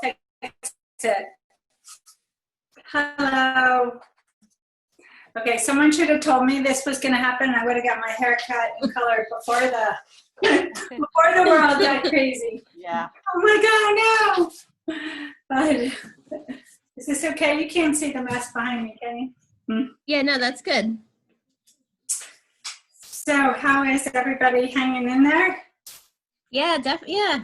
fix it. Hello. Okay, someone should have told me this was going to happen. I would have got my hair cut and colored before the world got crazy. Yeah. Oh my God, no! But is this okay? You can't see the mess behind me, can you? Yeah, no, that's good. So, how is everybody hanging in there? Yeah, definitely. Yeah.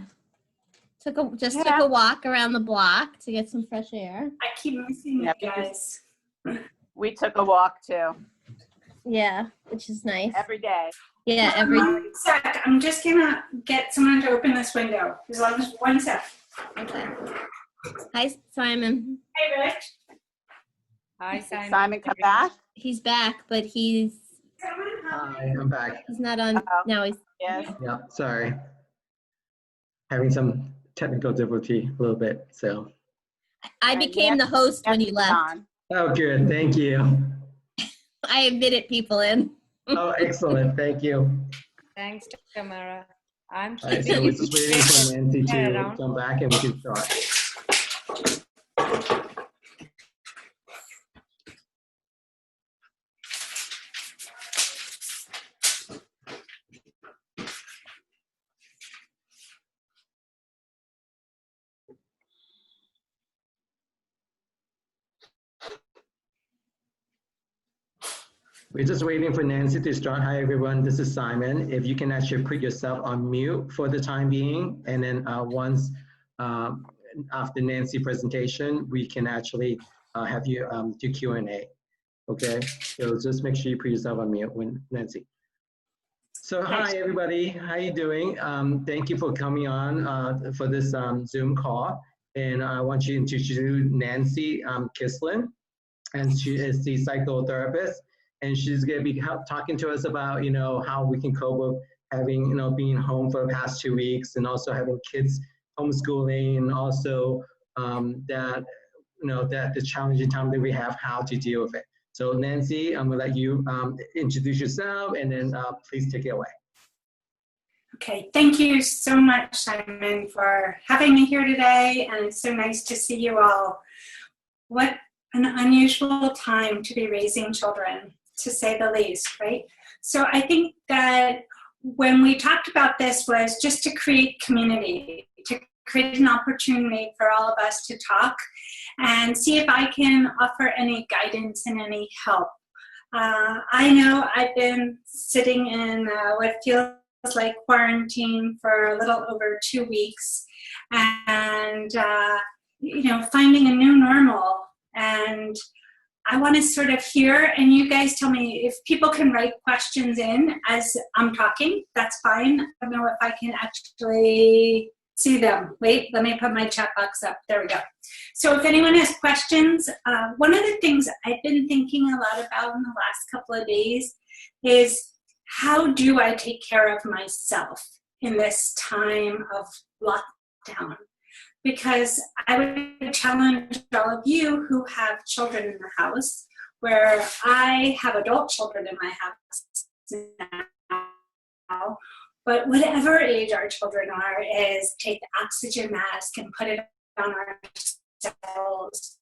Took a walk around the block to get some fresh air. I keep missing you guys. We took a walk too. Yeah, which is nice. Every day. Yeah, every. 1 sec. I'm just gonna get someone to open this window. As long as 1 sec. Okay. Hi, Simon. Hey, Rich. Hi, Simon. Simon, come back. He's back, but he's Hi, I'm back. he's not on. No, he's. Yes. Yeah, sorry. Having some technical difficulty a little bit, so. I became the host when you left. Oh, good, thank you. I admitted people in. Oh, excellent, thank you. Thanks, Tamara. I'm All right, so we're just waiting for Nancy to around. come back and we can start. We're just waiting for Nancy to start. Hi, everyone. This is Simon. If you can actually put yourself on mute for the time being, and then once after Nancy presentation, we can actually have you do Q&A. Okay, so just make sure you put yourself on mute when Nancy. So hi, everybody. How you doing? Thank you for coming on for this Zoom call. And I want you to introduce Nancy Kislin, and she is the psychotherapist. And she's going to be talking to us about, how we can cope with having, being home for the past 2 weeks, and also having kids homeschooling, and also that the challenging time that we have, how to deal with it. So Nancy, I'm going to let you introduce yourself, and then please take it away. Okay, thank you so much, Simon, for having me here today, and it's so nice to see you all. What an unusual time to be raising children, to say the least, right? So I think that when we talked about this was just to create community, to create an opportunity for all of us to talk and see if I can offer any guidance and any help. I know I've been sitting in what feels like quarantine for a little over 2 weeks, and finding a new normal. And I want to sort of hear, and you guys tell me if people can write questions in as I'm talking, that's fine. I don't know if I can actually see them. Wait, let me put my chat box up. There we go. So if anyone has questions, one of the things I've been thinking a lot about in the last couple of days is, how do I take care of myself in this time of lockdown? Because I would challenge all of you who have children in the house, where I have adult children in my house now, but whatever age our children are, is take the oxygen mask and put it on ourselves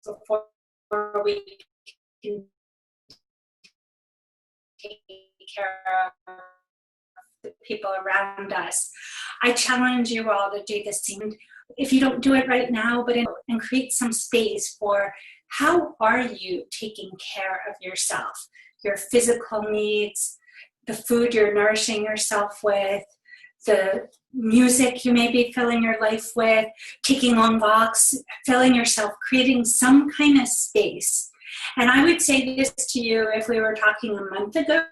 before we can take care of the people around us. I challenge you all to do the same. If you don't do it right now, and create some space for how are you taking care of yourself, your physical needs, the food you're nourishing yourself with, the music you may be filling your life with, taking long walks, filling yourself, creating some kind of space. And I would say this to you if we were talking a month ago,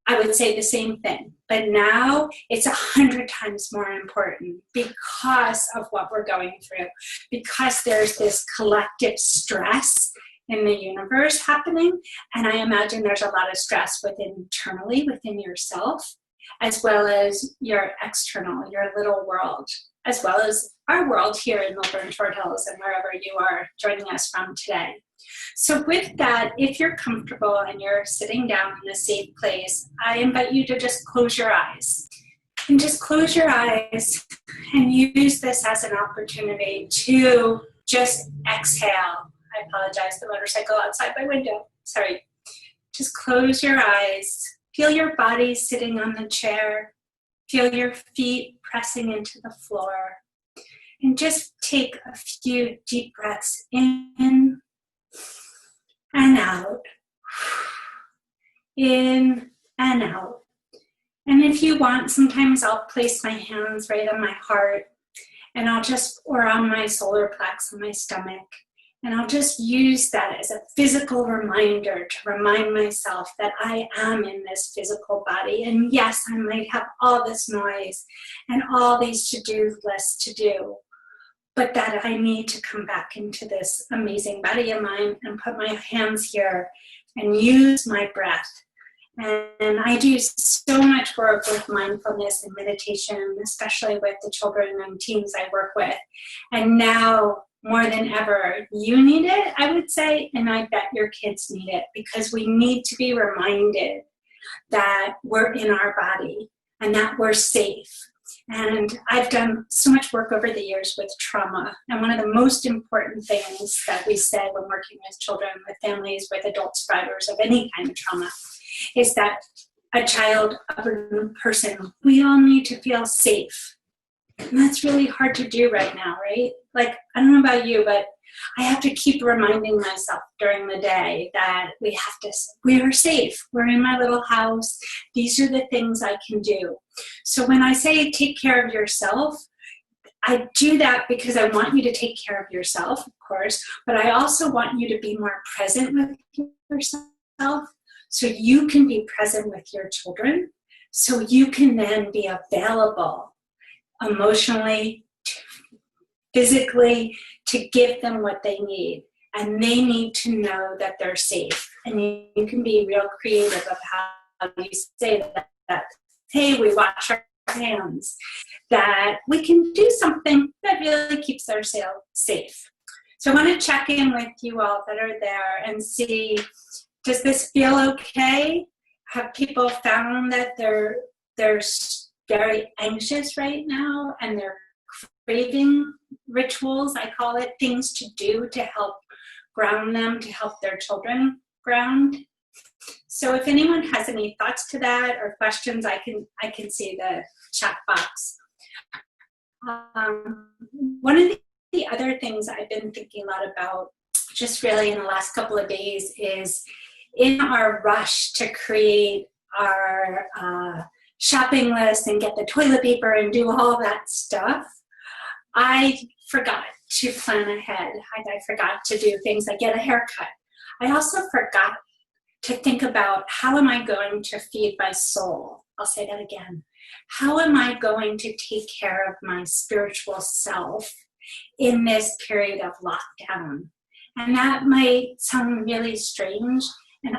I would say the same thing. But now it's 100 times more important because of what we're going through, because there's this collective stress in the universe happening. And I imagine there's a lot of stress internally within yourself, as well as your external, your little world, as well as our world here in Melbourne, Short Hills, and wherever you are joining us from today. So with that, if you're comfortable and you're sitting down in a safe place, I invite you to just close your eyes. And just close your eyes and use this as an opportunity to just exhale. I apologize, the motorcycle outside my window. Sorry. Just close your eyes. Feel your body sitting on the chair. Feel your feet pressing into the floor. And just take a few deep breaths in and out. In and out. And if you want, sometimes I'll place my hands right on my heart and or on my solar plex on my stomach. And I'll just use that as a physical reminder to remind myself that I am in this physical body. And yes, I might have all this noise and all these to-do lists to do, but that I need to come back into this amazing body of mine and put my hands here and use my breath. And I do so much work with mindfulness and meditation, especially with the children and teens I work with. And now, more than ever, you need it, I would say, and I bet your kids need it, because we need to be reminded that we're in our body and that we're safe. And I've done so much work over the years with trauma. And one of the most important things that we say when working with children, with families, with adult survivors of any kind of trauma is that a child, a person, we all need to feel safe. And that's really hard to do right now, right? Like, I don't know about you, but I have to keep reminding myself during the day that we are safe. We're in my little house. These are the things I can do. So when I say take care of yourself, I do that because I want you to take care of yourself, of course, but I also want you to be more present with yourself so you can be present with your children, so you can then be available emotionally, physically, to give them what they need. And they need to know that they're safe. And you can be real creative of how you say that hey, we wash our hands, that we can do something that really keeps ourselves safe. So I want to check in with you all that are there and see, does this feel okay? Have people found that they're very anxious right now and they're craving rituals, I call it, things to do to help ground them, to help their children ground? So if anyone has any thoughts to that or questions, I can see the chat box. One of the other things I've been thinking a lot about just really in the last couple of days is in our rush to create our shopping list and get the toilet paper and do all that stuff, I forgot to plan ahead. I forgot to do things like get a haircut. I also forgot to think about, how am I going to feed my soul? I'll say that again. How am I going to take care of my spiritual self in this period of lockdown? And that might sound really strange. And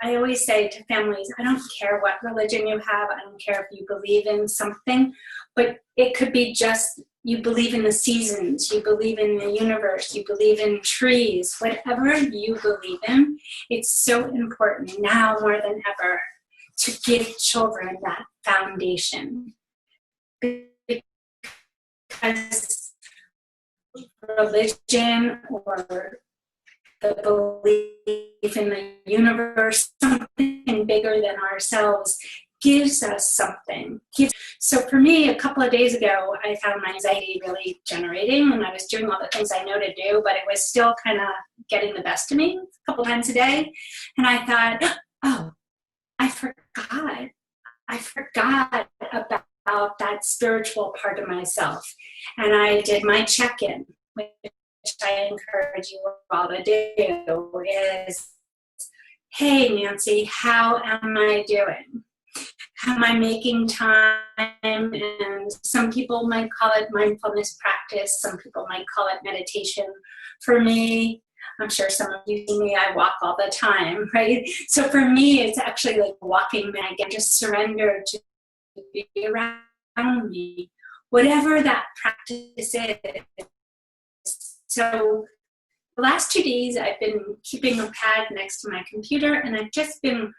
I always say to families, I don't care what religion you have. I don't care if you believe in something, but it could be just you believe in the seasons, you believe in the universe, you believe in trees, whatever you believe in. It's so important now more than ever to give children that foundation. Because religion or the belief in the universe, something bigger than ourselves, gives us something. So for me, a couple of days ago, I found my anxiety really generating, and I was doing all the things I know to do, but it was still kind of getting the best of me a couple times a day. And I thought, oh, I forgot about that spiritual part of myself. And I did my check-in, which I encourage you all to do, is, hey, Nancy, how am I doing? Am I making time? And some people might call it mindfulness practice. Some people might call it meditation. For me, I'm sure some of you see me, I walk all the time, right? So for me, it's actually like walking back and just surrender to be around me, whatever that practice is. So the last 2 days, I've been keeping a pad next to my computer, and I've just been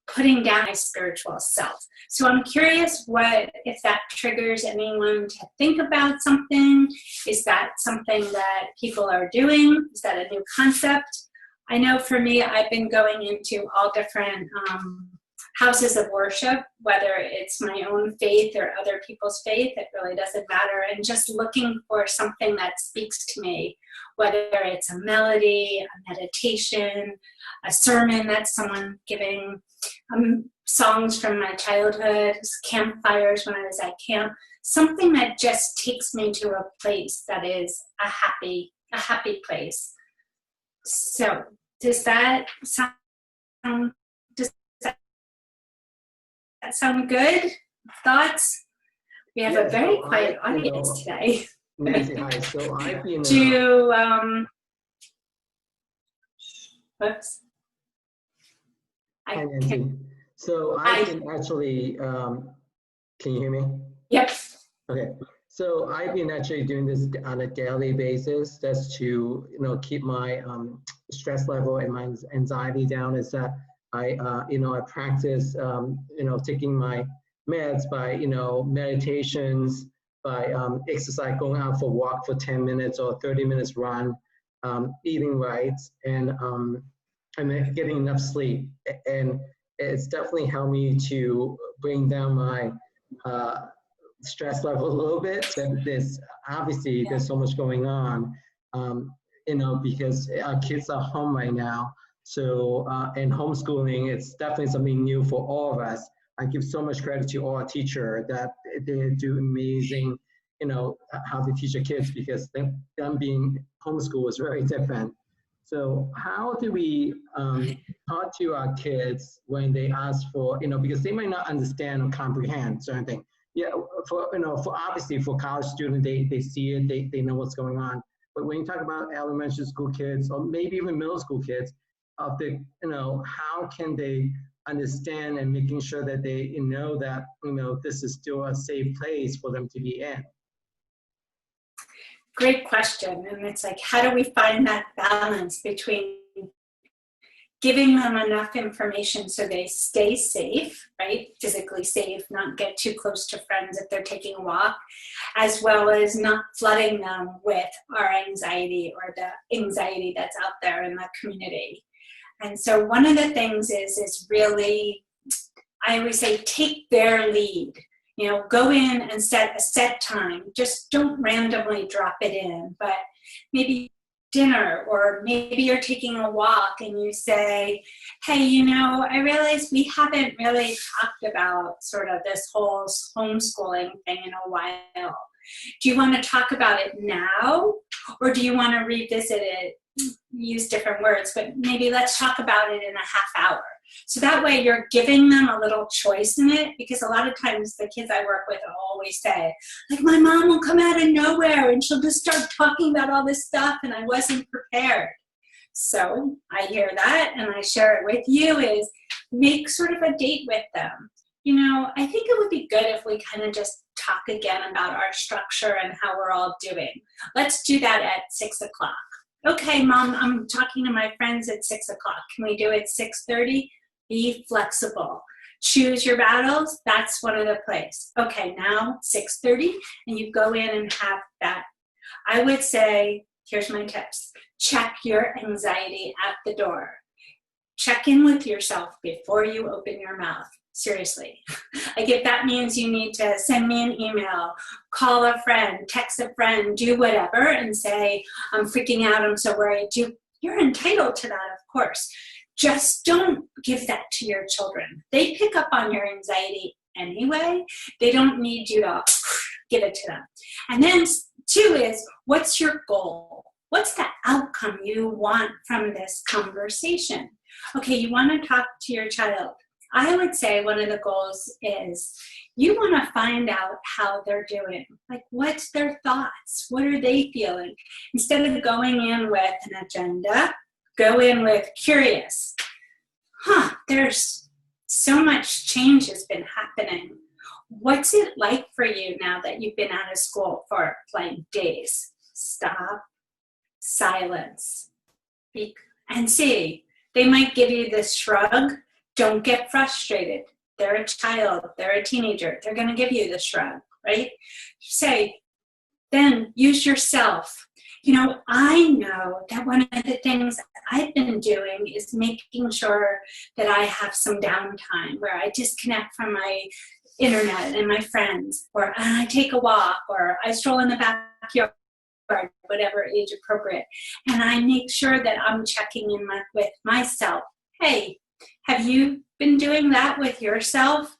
putting down my spiritual self. So I'm curious if that triggers anyone to think about something. Is that something that people are doing? Is that a new concept? I know for me, I've been going into all different houses of worship, whether it's my own faith or other people's faith, it really doesn't matter, and just looking for something that speaks to me, whether it's a melody, a meditation, a sermon that's someone giving, songs from my childhood, campfires when I was at camp, something that just takes me to a place that is a happy place. So does that sound good? Thoughts? We have a very quiet audience today. Nancy, hi. So I've been... Whoops. Hi, Nancy. So I've been actually... can you hear me? Yep. Okay. So I've been actually doing this on a daily basis. That's to, keep my stress level and my anxiety down. Is that I practice, taking my meds by, meditations, by exercise, going out for a walk for 10 minutes or 30 minutes run, eating right, and getting enough sleep. And it's definitely helped me to bring down my stress level a little bit. There's so much going on, because our kids are home right now. So, and homeschooling, it's definitely something new for all of us. I give so much credit to all our teachers that they do amazing, how they teach their kids, because them being homeschooled is very different. So how do we talk to our kids when they ask for, because they might not understand or comprehend certain things. Yeah, for obviously for college students, they see it, they know what's going on. But when you talk about elementary school kids, or maybe even middle school kids, how can they understand and making sure that they know that, this is still a safe place for them to be in? Great question. And it's like, how do we find that balance between giving them enough information so they stay safe, right? Physically safe, not get too close to friends if they're taking a walk, as well as not flooding them with our anxiety or the anxiety that's out there in the community. And so one of the things is really, I always say, take their lead. Go in and set a set time. Just don't randomly drop it in, but maybe dinner, or maybe you're taking a walk and you say, hey, I realize we haven't really talked about sort of this whole homeschooling thing in a while. Do you want to talk about it now, or do you want to revisit it? Use different words, but maybe let's talk about it in a half hour. So that way you're giving them a little choice in it, because a lot of times the kids I work with always say, like, my mom will come out of nowhere and she'll just start talking about all this stuff and I wasn't prepared. So I hear that and I share it with you, is make sort of a date with them. I think it would be good if we kind of just talk again about our structure and how we're all doing. Let's do that at 6 o'clock. Okay, Mom, I'm talking to my friends at 6 o'clock. Can we do it 6:30? Be flexible. Choose your battles. That's one of the plays. Okay, now 6:30, and you go in and have that. I would say, here's my tips. Check your anxiety at the door. Check in with yourself before you open your mouth. Seriously. Like, if that means you need to send me an email, call a friend, text a friend, do whatever, and say, I'm freaking out, I'm so worried. You're entitled to that, of course. Just don't give that to your children. They pick up on your anxiety anyway. They don't need you to give it to them. And then 2 is, what's your goal? What's the outcome you want from this conversation? Okay, you want to talk to your child. I would say one of the goals is you want to find out how they're doing. Like, what's their thoughts? What are they feeling? Instead of going in with an agenda, go in with curious. There's so much change has been happening. What's it like for you now that you've been out of school for like days? Stop, silence, and see. They might give you this shrug. Don't get frustrated. They're a child, they're a teenager, they're gonna give you the shrug, right? Say, then use yourself. You know, I know that one of the things that I've been doing is making sure that I have some downtime where I disconnect from my internet and my friends, or I take a walk, or I stroll in the backyard, whatever age appropriate. And I make sure that I'm checking in with myself. Hey, have you been doing that with yourself?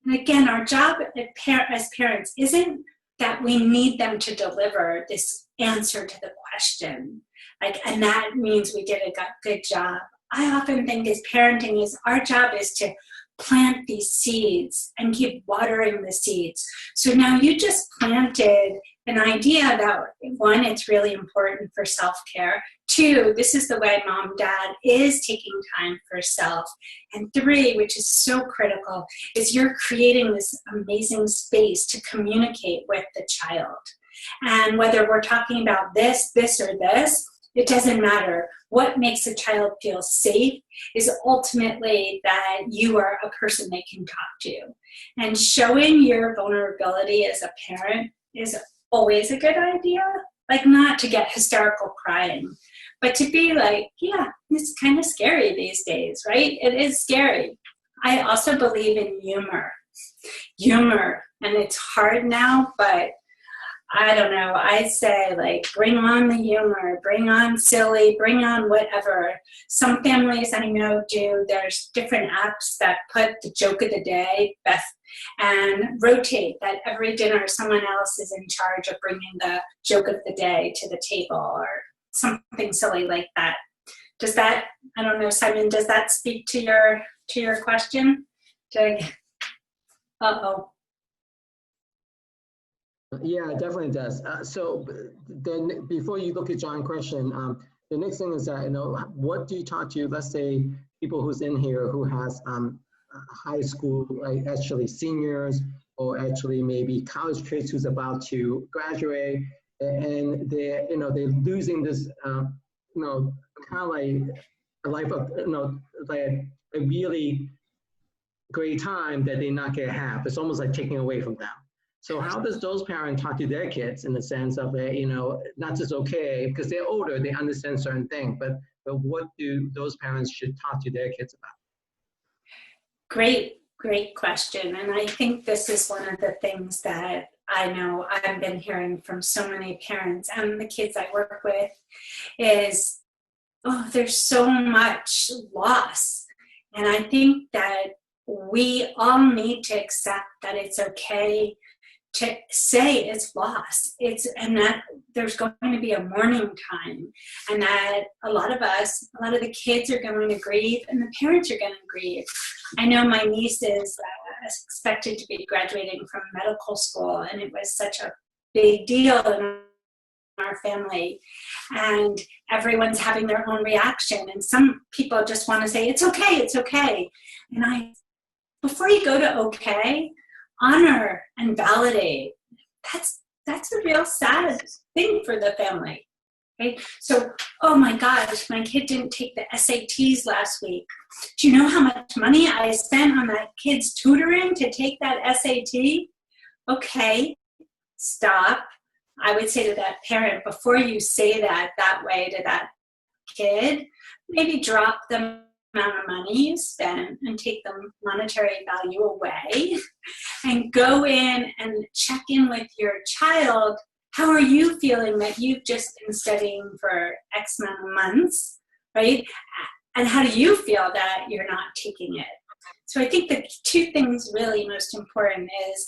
And again, our job as parents isn't that we need them to deliver this answer to the question. And that means we did a good job. I often think as parenting is our job is to plant these seeds and keep watering the seeds. So now you just planted an idea that, one, it's really important for self-care. Two, this is the way mom, dad is taking time for self. And three, which is so critical, is you're creating this amazing space to communicate with the child. And whether we're talking about this, or this, it doesn't matter. What makes a child feel safe is ultimately that you are a person they can talk to. And showing your vulnerability as a parent is always a good idea. Like, not to get hysterical crying, but to be like, yeah, it's kind of scary these days, right? It is scary. I also believe in humor. And it's hard now, but I don't know, I say, like, bring on the humor, bring on silly, bring on whatever. Some families I know do, there's different apps that put the joke of the day, and rotate that every dinner someone else is in charge of bringing the joke of the day to the table, or something silly like that. Does that, I don't know, Simon, does that speak to your question? Uh-oh. Yeah, it definitely does. So then before you look at John's question, the next thing is that, you know, what do you talk to, let's say, people who's in here who has high school, like actually seniors, or actually maybe college kids who's about to graduate, and they're losing this, kind of like a life of, like a really great time that they're not gonna have. It's almost like taking away from them. So how does those parents talk to their kids in the sense of, not just okay, because they're older, they understand certain things, but what do those parents should talk to their kids about? Great question. And I think this is one of the things that I know I've been hearing from so many parents and the kids I work with is, there's so much loss. And I think that we all need to accept that it's okay to say it's loss. And that there's going to be a mourning time, and that a lot of the kids are going to grieve, and the parents are going to grieve. I know my niece is expected to be graduating from medical school, and it was such a big deal in our family, and everyone's having their own reaction, and some people just want to say it's okay. And before you go to okay, honor and validate. That's a real sad thing for the family, right? So, oh my gosh, my kid didn't take the SATs last week. Do you know how much money I spent on that kid's tutoring to take that SAT? Okay, stop. I would say to that parent, before you say that way to that kid, maybe drop them amount of money you spend and take the monetary value away and go in and check in with your child. How are you feeling that you've just been studying for X amount of months, right? And how do you feel that you're not taking it? So I think the two things really most important is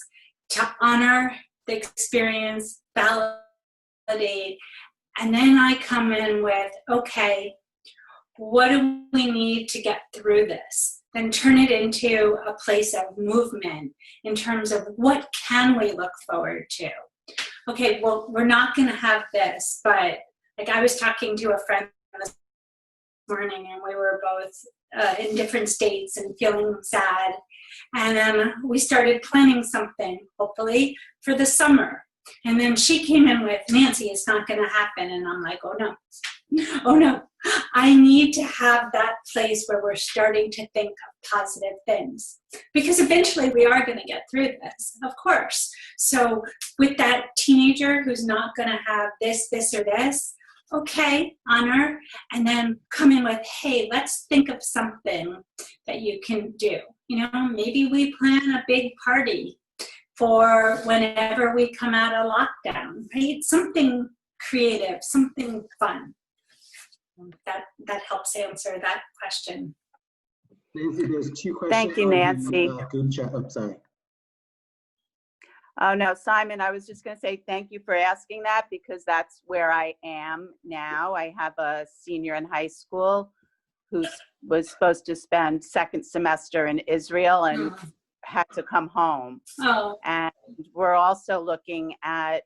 to honor the experience, validate, and then I come in with, okay, what do we need to get through this? Then turn it into a place of movement in terms of what can we look forward to? Okay, well, we're not going to have this, but like I was talking to a friend this morning, and we were both in different states and feeling sad. And then we started planning something, hopefully, for the summer. And then she came in with, Nancy, it's not going to happen. And I'm like, oh, no, Oh no, I need to have that place where we're starting to think of positive things, because eventually we are going to get through this, of course. So with that teenager who's not going to have this, or this, okay, honor, and then come in with, hey, let's think of something that you can do. You know, maybe we plan a big party for whenever we come out of lockdown, right? Something creative, something fun. That helps answer that question. Nancy, there's two questions. Thank you, on the, Nancy. Group chat. I'm sorry. Oh, no, Simon, I was just going to say thank you for asking that, because that's where I am now. I have a senior in high school who was supposed to spend second semester in Israel and had to come home. Oh, And we're also looking at,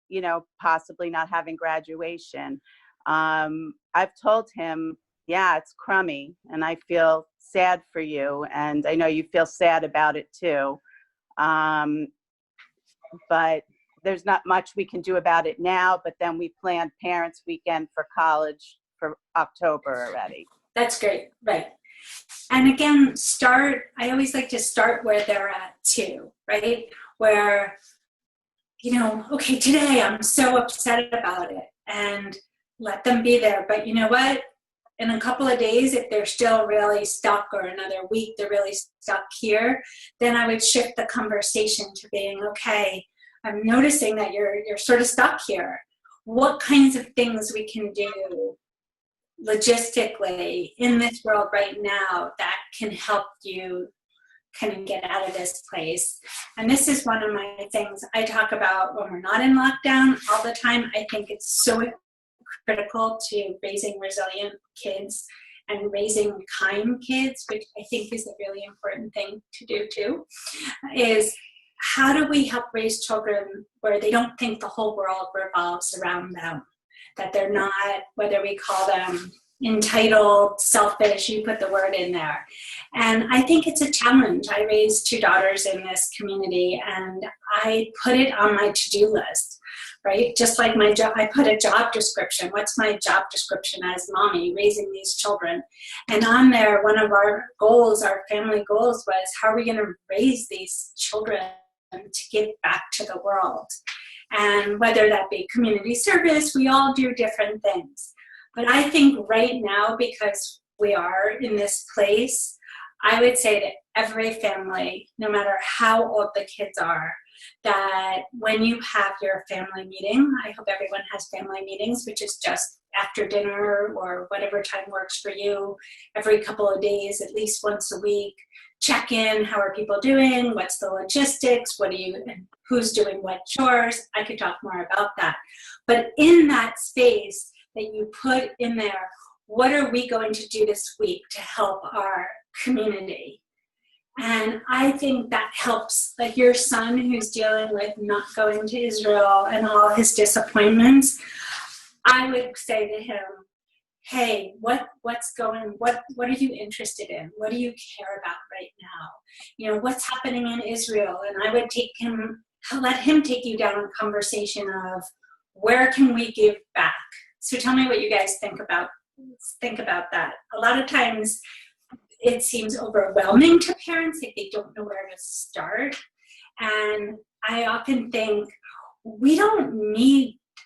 you know, possibly not having graduation. I've told him, yeah, it's crummy and I feel sad for you. And I know you feel sad about it too. But there's not much we can do about it now, but then we planned parents weekend for college for October already. that's great, right. And again, I always like to start where they're at too, right? Where, you know, okay, today I'm so upset about it, and let them be there. But you know what? In a couple of days, if they're still really stuck, or another week they're really stuck here, then I would shift the conversation to being, okay, I'm noticing that you're sort of stuck here. What kinds of things we can do logistically in this world right now that can help you kind of get out of this place? And this is one of my things I talk about when we're not in lockdown all the time. I think it's so critical to raising resilient kids and raising kind kids, which I think is a really important thing to do too, is how do we help raise children where they don't think the whole world revolves around them, that they're not, whether we call them entitled, selfish, you put the word in there. And I think it's a challenge. I raised 2 daughters in this community, and I put it on my to-do list, right? Just like my job, I put a job description. What's my job description as mommy raising these children? And on there, one of our goals, our family goals, was how are we going to raise these children to give back to the world? And whether that be community service, we all do different things. But I think right now, because we are in this place, I would say to every family, no matter how old the kids are, that when you have your family meeting, I hope everyone has family meetings, which is just after dinner or whatever time works for you, every couple of days, at least once a week, check in, how are people doing, what's the logistics, who's doing what chores. I could talk more about that. But in that space that you put in there, what are we going to do this week to help our community? And I think that helps, like your son who's dealing with not going to Israel and all his disappointments. I would say to him, hey, what are you interested in? What do you care about right now? You know, what's happening in Israel? And I would let him take you down a conversation of where can we give back? So tell me what you guys think about that. A lot of times it seems overwhelming to parents if they don't know where to start. And I often think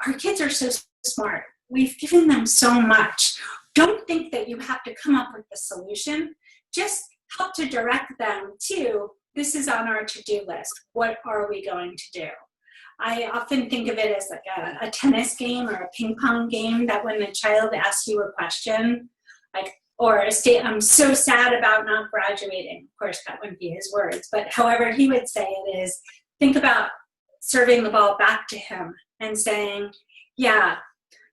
our kids are so smart. We've given them so much. Don't think that you have to come up with the solution. Just help to direct them to, this is on our to-do list. What are we going to do? I often think of it as like a tennis game or a ping pong game, that when the child asks you a question, like, or I'm so sad about not graduating. Of course, that wouldn't be his words, but however he would say it is, think about serving the ball back to him and saying, yeah,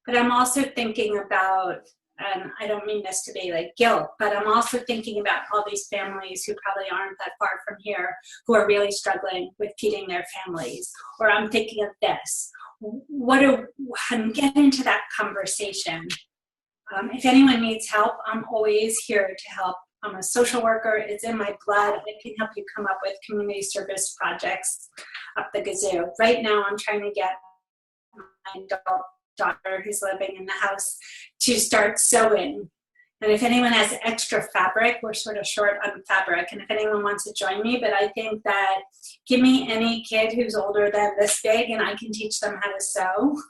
but I'm also thinking about, and I don't mean this to be like guilt, but I'm also thinking about all these families who probably aren't that far from here who are really struggling with feeding their families. Or I'm thinking of this. And get into that conversation. If anyone needs help, I'm always here to help. I'm a social worker. It's in my blood. I can help you come up with community service projects up the gazoo. Right now, I'm trying to get my adult daughter who's living in the house to start sewing. And if anyone has extra fabric, we're sort of short on fabric. And if anyone wants to join me, but I think that give me any kid who's older than this big and I can teach them how to sew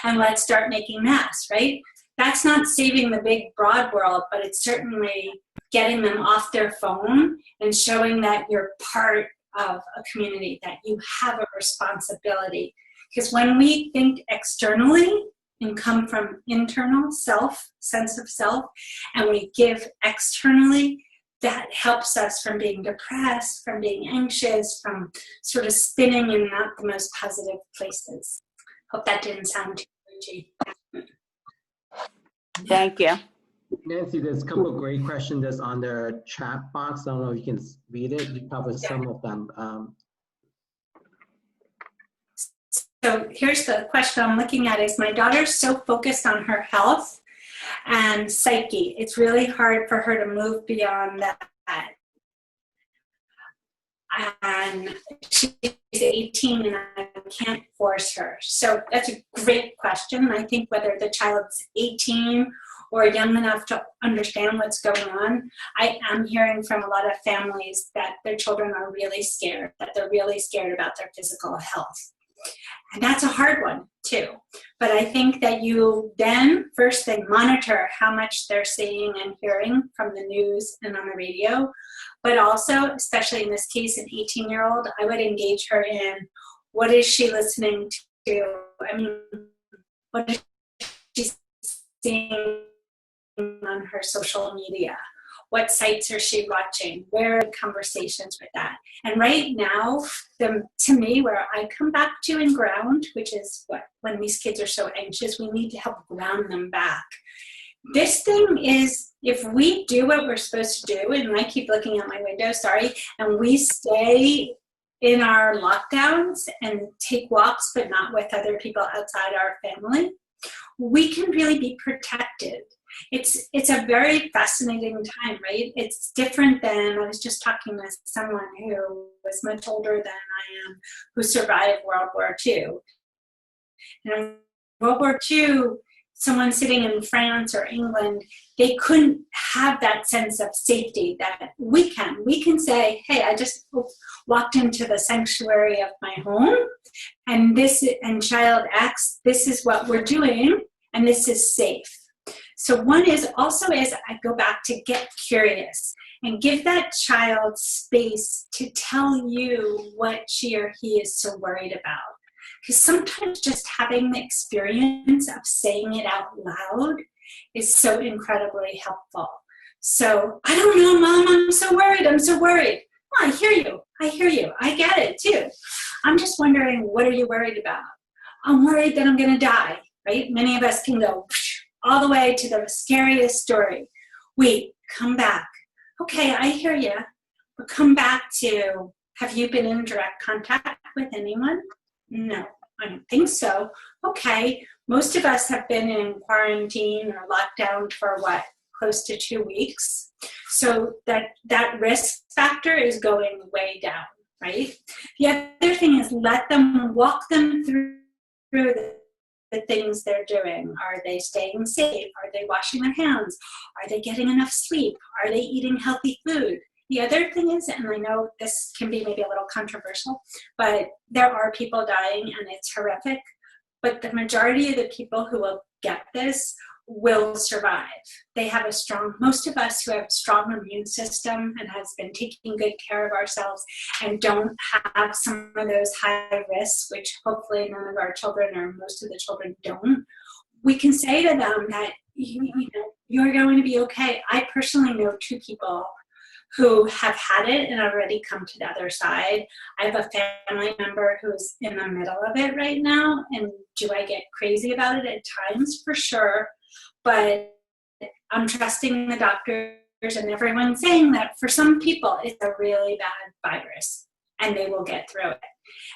and let's start making masks, right? That's not saving the big broad world, but it's certainly getting them off their phone and showing that you're part of a community, that you have a responsibility. Because when we think externally and come from internal sense of self, and we give externally, that helps us from being depressed, from being anxious, from sort of spinning in not the most positive places. Hope that didn't sound too preachy. Thank you. Nancy, there's a couple of great questions that's on the chat box. I don't know if you can read it. You covered some of them. So here's the question I'm looking at is, my daughter's so focused on her health and psyche. It's really hard for her to move beyond that. And she's 18 and I can't force her. So that's a great question. I think whether the child's 18 or young enough to understand what's going on, I am hearing from a lot of families that their children are really scared, that they're really scared about their physical health. And that's a hard one too. But I think that you then, first thing, monitor how much they're seeing and hearing from the news and on the radio. But also, especially in this case, an 18-year-old, I would engage her in what is she listening to? I mean, what is she seeing on her social media? What sites are she watching? Where are the conversations with that? And right now, to me, where I come back to and ground, which is what, when these kids are so anxious, we need to help ground them back. This thing is, if we do what we're supposed to do, and I keep looking out my window, sorry, and we stay in our lockdowns and take walks, but not with other people outside our family, we can really be protected. It's a very fascinating time, right? It's different than, I was just talking with someone who was much older than I am, who survived World War II. And in World War II, someone sitting in France or England, they couldn't have that sense of safety that we can. We can say, hey, I just walked into the sanctuary of my home, and child X, this is what we're doing, and this is safe. So one is also I go back to get curious and give that child space to tell you what she or he is so worried about. Because sometimes just having the experience of saying it out loud is so incredibly helpful. So, I don't know, Mom, I'm so worried. Oh, I hear you. I get it too. I'm just wondering, what are you worried about? I'm worried that I'm going to die, right? Many of us can go all the way to the scariest story. Wait, come back. Okay, I hear you. But come back to, have you been in direct contact with anyone? No, I don't think so. Okay, most of us have been in quarantine or lockdown for what, close to 2 weeks. So that risk factor is going way down, right? The other thing is walk them through the things they're doing. Are they staying safe? Are they washing their hands? Are they getting enough sleep? Are they eating healthy food? The other thing is, and I know this can be maybe a little controversial, but there are people dying and it's horrific, but the majority of the people who will get this will survive. They have most of us who have a strong immune system and has been taking good care of ourselves and don't have some of those high risks, which hopefully none of our children or most of the children don't, we can say to them that you're going to be okay. I personally know 2 people who have had it and already come to the other side. I have a family member who's in the middle of it right now, and do I get crazy about it at times? For sure, but I'm trusting the doctors and everyone saying that for some people it's a really bad virus and they will get through it.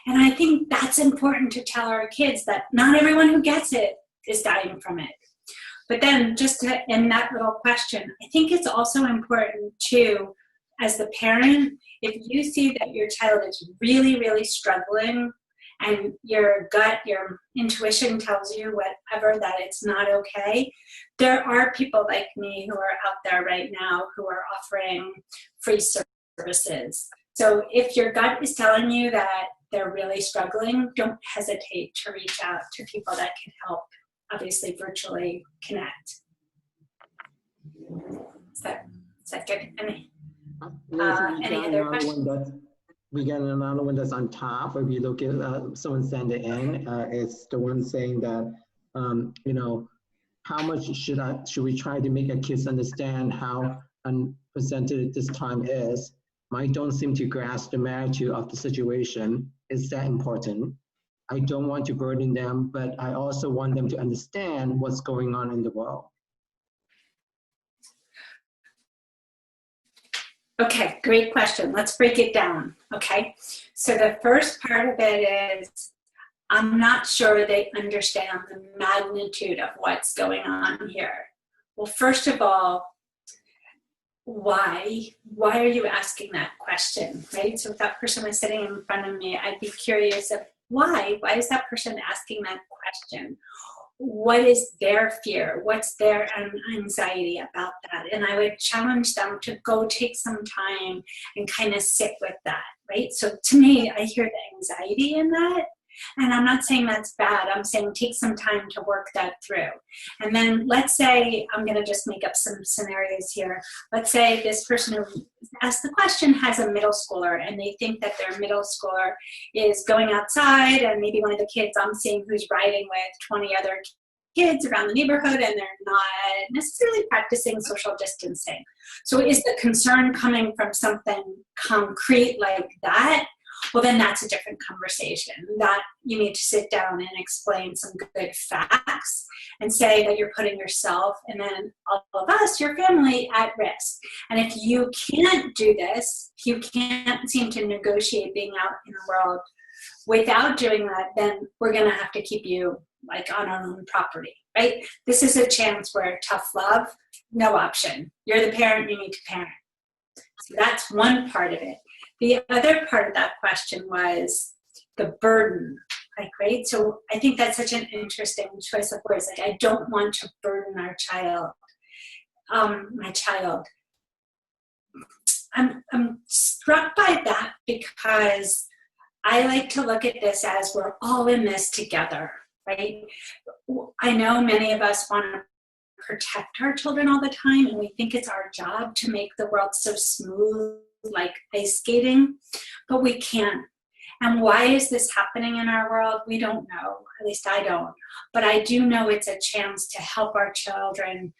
And I think that's important to tell our kids, that not everyone who gets it is dying from it. But then just to end that little question, I think it's also important too, as the parent, if you see that your child is really, really struggling and your gut, your intuition tells you whatever, that it's not okay, there are people like me who are out there right now who are offering free services. So if your gut is telling you that they're really struggling, don't hesitate to reach out to people that can help, obviously virtually connect. Is that good? Any other questions? We got another one that's on top. If you look at someone send it in, it's the one saying that, you know, how much should we try to make our kids understand how unprecedented this time is? Mine don't seem to grasp the magnitude of the situation. Is that important? I don't want to burden them, but I also want them to understand what's going on in the world. Okay, great question. Let's break it down, okay? So the first part of it is, I'm not sure they understand the magnitude of what's going on here. Well, first of all, why are you asking that question, right? So if that person was sitting in front of me, I'd be curious of why is that person asking that question? What is their fear? What's their anxiety about that? And I would challenge them to go take some time and kind of sit with that, right? So to me, I hear the anxiety in that. And I'm not saying that's bad. I'm saying take some time to work that through. And then let's say, I'm going to just make up some scenarios here. Let's say this person who asked the question has a middle schooler, and they think that their middle schooler is going outside, and maybe one of the kids I'm seeing who's riding with 20 other kids around the neighborhood, and they're not necessarily practicing social distancing. So is the concern coming from something concrete like that? Well, then that's a different conversation. That you need to sit down and explain some good facts and say that you're putting yourself and then all of us, your family, at risk. And if you can't do this, if you can't seem to negotiate being out in the world without doing that, then we're going to have to keep you like on our own property, right? This is a chance where tough love, no option. You're the parent, you need to parent. So that's one part of it. The other part of that question was the burden, like, right? So I think that's such an interesting choice of words. Like, I don't want to burden our child, my child. I'm struck by that because I like to look at this as we're all in this together, right? I know many of us want to protect our children all the time, and we think it's our job to make the world so smooth, like ice skating, but we can't. And why is this happening in our world? We don't know. At least I don't. But I do know it's a chance to help our children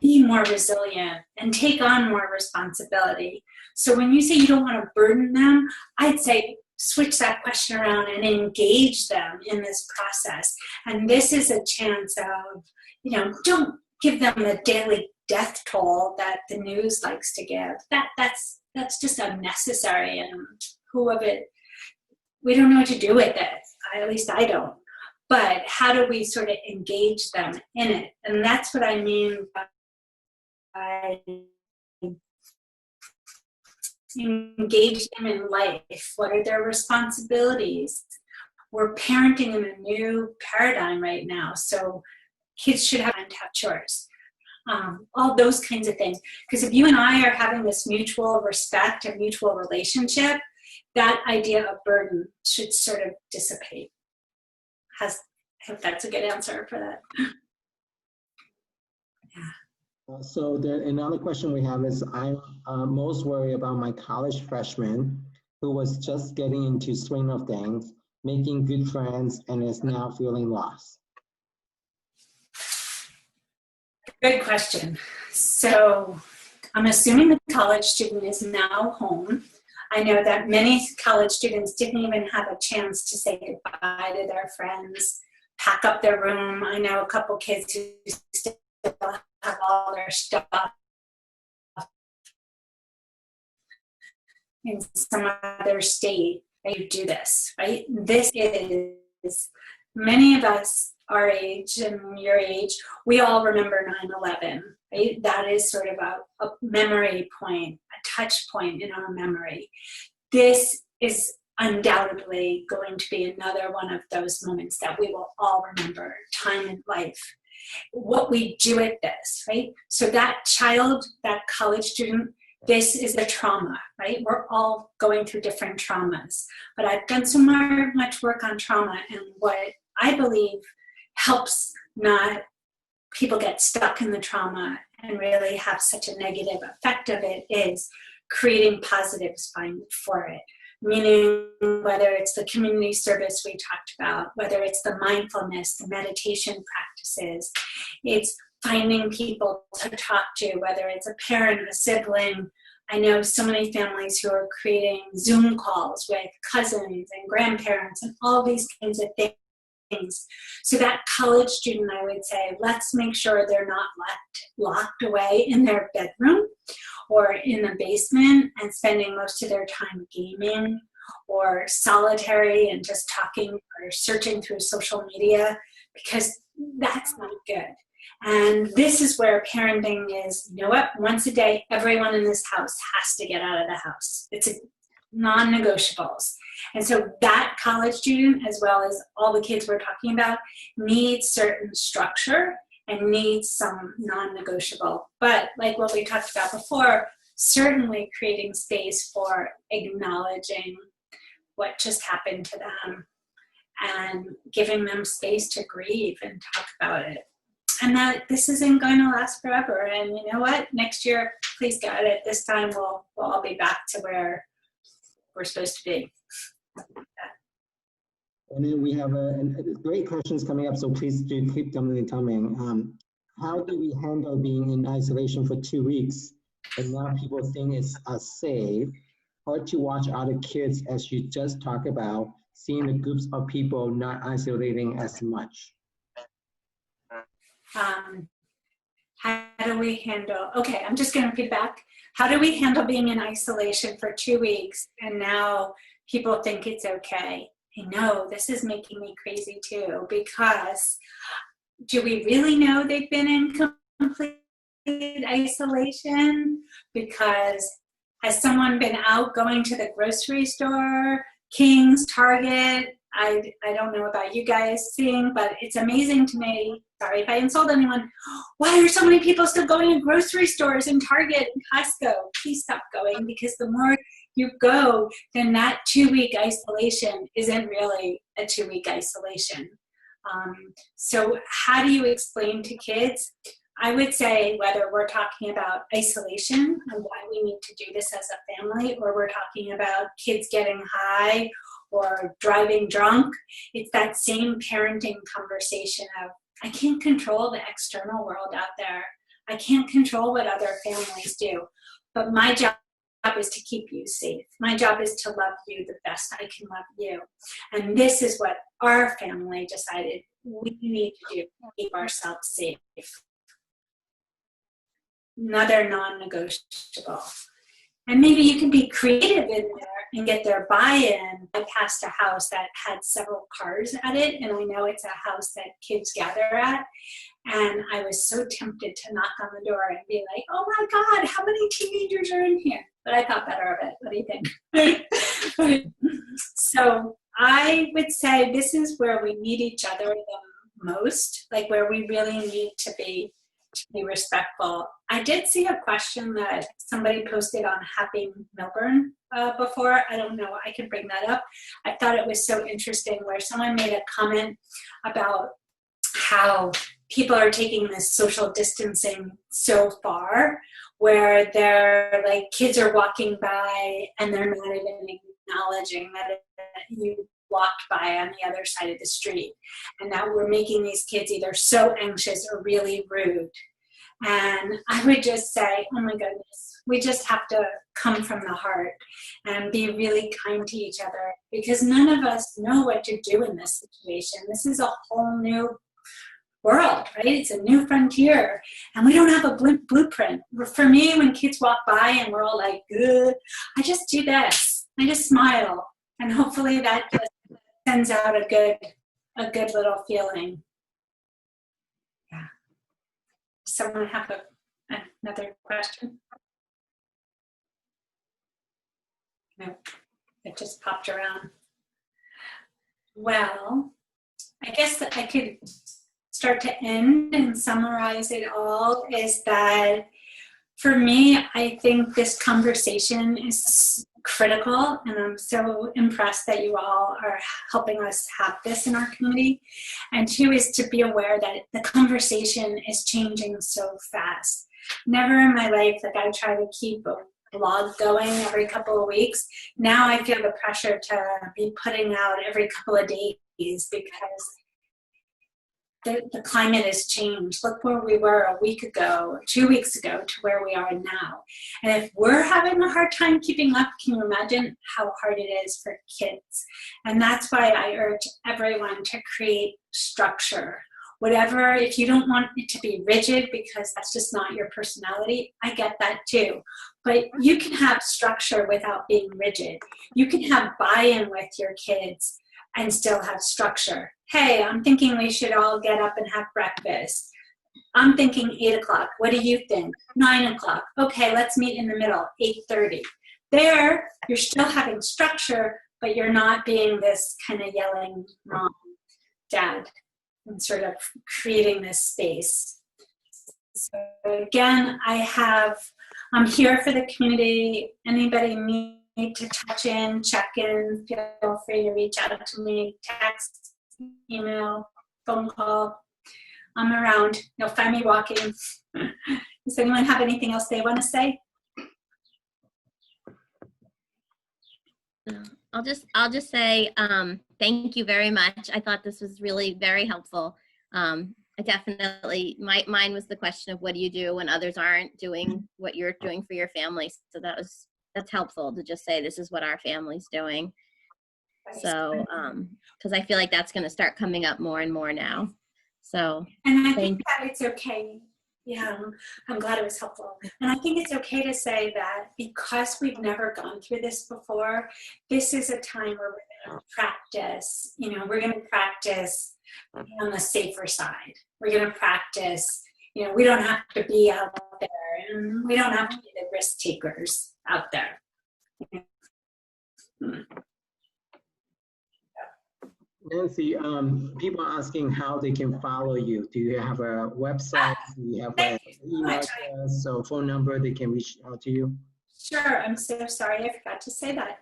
be more resilient and take on more responsibility. So when you say you don't want to burden them, I'd say switch that question around and engage them in this process. And this is a chance of, you know, don't give them the daily death toll that the news likes to give. That's just unnecessary, and we don't know what to do with it. At least I don't. But how do we sort of engage them in it? And that's what I mean by engage them in life. What are their responsibilities? We're parenting in a new paradigm right now, so kids should have time to have chores. All those kinds of things. Because if you and I are having this mutual respect and mutual relationship, that idea of burden should sort of dissipate. I hope that's a good answer for that. Yeah. So another question we have is, I'm most worried about my college freshman who was just getting into swing of things, making good friends, and is now feeling lost. Good question. So I'm assuming the college student is now home. I know that many college students didn't even have a chance to say goodbye to their friends, pack up their room. I know a couple kids who still have all their stuff in some other state. You do this, right? This is, many of us our age and your age, we all remember 9/11, right? That is sort of a memory point, a touch point in our memory. This is undoubtedly going to be another one of those moments that we will all remember, time in life. What we do at this, right? So that child, that college student, this is a trauma, right? We're all going through different traumas. But I've done so much work on trauma, and what I believe helps not people get stuck in the trauma and really have such a negative effect of it is creating positives for it. Meaning, whether it's the community service we talked about, whether it's the mindfulness, the meditation practices, it's finding people to talk to, whether it's a parent, a sibling. I know so many families who are creating Zoom calls with cousins and grandparents and all these kinds of things. So that college student, I would say, let's make sure they're not locked away in their bedroom or in the basement and spending most of their time gaming or solitary and just talking or searching through social media, because that's not good. And this is where parenting is, you know what, once a day, everyone in this house has to get out of the house. It's a non-negotiables. And so that college student, as well as all the kids we're talking about, needs certain structure and needs some non-negotiable. But like what we talked about before, certainly creating space for acknowledging what just happened to them and giving them space to grieve and talk about it. And that this isn't going to last forever. And you know what? Next year, please God, at this time, we'll all be back to where we're supposed to be. And then we have great questions coming up, so please do keep them coming. How do we handle being in isolation for 2 weeks and now people think it's safe? Hard to watch other kids, as you just talked about, seeing the groups of people not isolating as much. How do we handle, okay, I'm just going to repeat back. How do we handle being in isolation for 2 weeks and now people think it's okay? I know this is making me crazy too, because do we really know they've been in complete isolation? Because has someone been out going to the grocery store, King's, Target? I don't know about you guys seeing, but it's amazing to me. Sorry if I insult anyone. Why are so many people still going to grocery stores and Target and Costco? Please stop going, because the more you go, then that 2-week isolation isn't really a 2-week isolation. So how do you explain to kids? I would say whether we're talking about isolation and why we need to do this as a family, or we're talking about kids getting high or driving drunk, it's that same parenting conversation of, I can't control the external world out there. I can't control what other families do, but my job is to keep you safe. My job is to love you the best I can love you. And this is what our family decided we need to do to keep ourselves safe. Another non-negotiable. And maybe you can be creative in there and get their buy-in. I passed a house that had several cars at it, and I know it's a house that kids gather at. And I was so tempted to knock on the door and be like, oh my God, how many teenagers are in here? But I thought better of it. What do you think? So I would say this is where we need each other the most, like where we really need to be respectful. I did see a question that somebody posted on Happy Milburn before. I don't know, I can bring that up. I thought it was so interesting where someone made a comment about how people are taking this social distancing so far, where they're like, kids are walking by and they're not even acknowledging that you walked by on the other side of the street. And now we're making these kids either so anxious or really rude. And I would just say, oh my goodness, we just have to come from the heart and be really kind to each other, because none of us know what to do in this situation. This is a whole new world, right? It's a new frontier, and we don't have a blueprint. For me, when kids walk by and we're all like, good, I just do this. I just smile, and hopefully that just sends out a good little feeling. Yeah. Someone have another question? No. It just popped around. Well, I guess that I could start to end and summarize it all is that for me, I think this conversation is critical, and I'm so impressed that you all are helping us have this in our community. And two is to be aware that the conversation is changing so fast. Never in my life that I try to keep a blog going every couple of weeks. Now I feel the pressure to be putting out every couple of days because the climate has changed. Look where we were a week ago, or 2 weeks ago, to where we are now. And if we're having a hard time keeping up, can you imagine how hard it is for kids? And that's why I urge everyone to create structure. Whatever, if you don't want it to be rigid because that's just not your personality, I get that too. But you can have structure without being rigid. You can have buy-in with your kids and still have structure. Hey, I'm thinking we should all get up and have breakfast. I'm thinking 8 o'clock. What do you think? 9 o'clock. Okay, let's meet in the middle, 8:30. There, you're still having structure, but you're not being this kind of yelling mom, dad, and sort of creating this space. So again, I'm here for the community. Anybody need to touch in, check in, feel free to reach out to me, text, email, phone call. I'm around. You'll find me walking. Does anyone have anything else they want to say? I'll just say thank you very much. I thought this was really very helpful. I definitely, mine was the question of what do you do when others aren't doing what you're doing for your family. So that's helpful to just say this is what our family's doing. So because I feel like that's going to start coming up more and more now. So and I think that it's okay. Yeah, I'm glad it was helpful. And I think it's okay to say that because we've never gone through this before, this is a time where we're going to practice. We're going to practice on the safer side. We're going to practice, we don't have to be out there and we don't have to be the risk takers out there. Nancy, people are asking how they can follow you. Do you have a website? Do you have an email address or phone number they can reach out to you? Sure. I'm so sorry. I forgot to say that.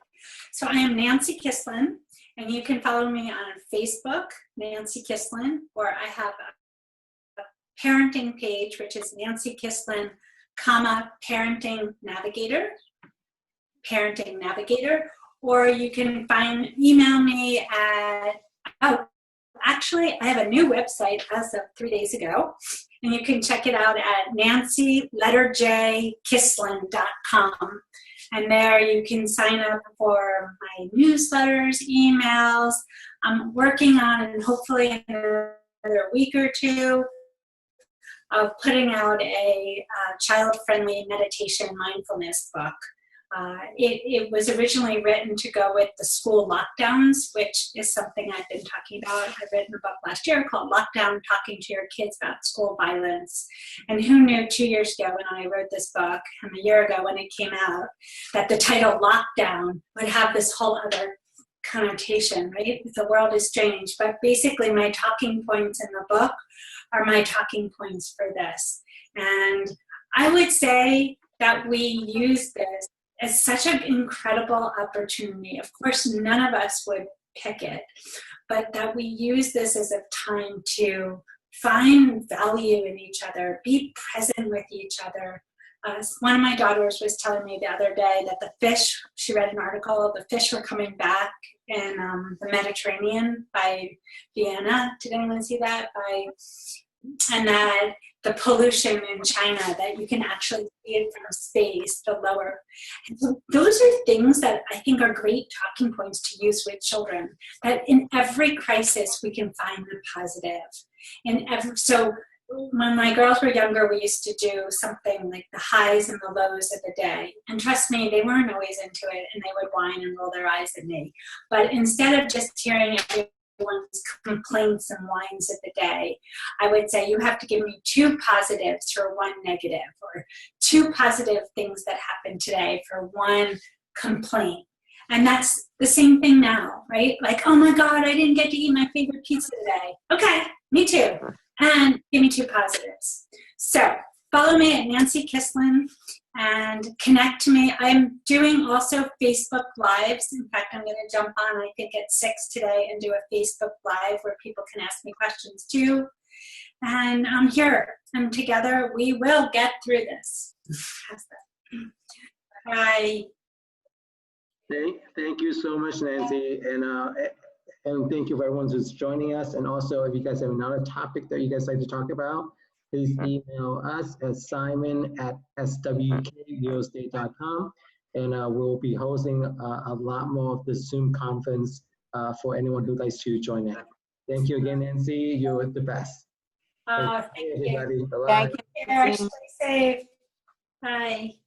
So I am Nancy Kislin, and you can follow me on Facebook, Nancy Kislin, or I have a parenting page, which is Nancy Kislin, Parenting Navigator, or you can email me at, actually, I have a new website as of 3 days ago, and you can check it out at nancy.kislin.com. And there you can sign up for my newsletters, emails. I'm working on, and hopefully in another week or two, of putting out a child-friendly meditation mindfulness book. It was originally written to go with the school lockdowns, which is something I've been talking about. I've written a book last year called Lockdown, Talking to Your Kids About School Violence. And who knew 2 years ago when I wrote this book, and a year ago when it came out, that the title Lockdown would have this whole other connotation, right? The world is strange. But basically my talking points in the book are my talking points for this. And I would say that we use this as such an incredible opportunity. Of course, none of us would pick it, but that we use this as a time to find value in each other, be present with each other. One of my daughters was telling me the other day that the fish, she read an article, the fish were coming back in the Mediterranean by Vienna. Did anyone see that? And that the pollution in China, that you can actually see it from space, the lower. And so those are things that I think are great talking points to use with children, that in every crisis we can find the positive. So when my girls were younger, we used to do something like the highs and the lows of the day. And trust me, they weren't always into it, and they would whine and roll their eyes at me. But instead of just hearing everyone's complaints and whines of the day, I would say, you have to give me 2 positives for 1 negative, or 2 positive things that happened today for 1 complaint. And that's the same thing now, right? Like, oh my God, I didn't get to eat my favorite pizza today. Okay, me too. And give me 2 positives. So follow me at Nancy Kislin and connect to me. I'm doing also Facebook Lives. In fact, I'm going to jump on, I think, at 6 today and do a Facebook Live where people can ask me questions too. And I'm here. And together we will get through this. How's that? Bye. Thank you so much, Nancy, and thank you for everyone who's joining us. And also, if you guys have another topic that you guys like to talk about, please email us at simon@swkrealestate.com, and we'll be hosting a lot more of the Zoom conference for anyone who likes to join in. Thank you again, Nancy. You're the best. Thank you. Everybody. Bye-bye. Thank you. Stay safe. Bye.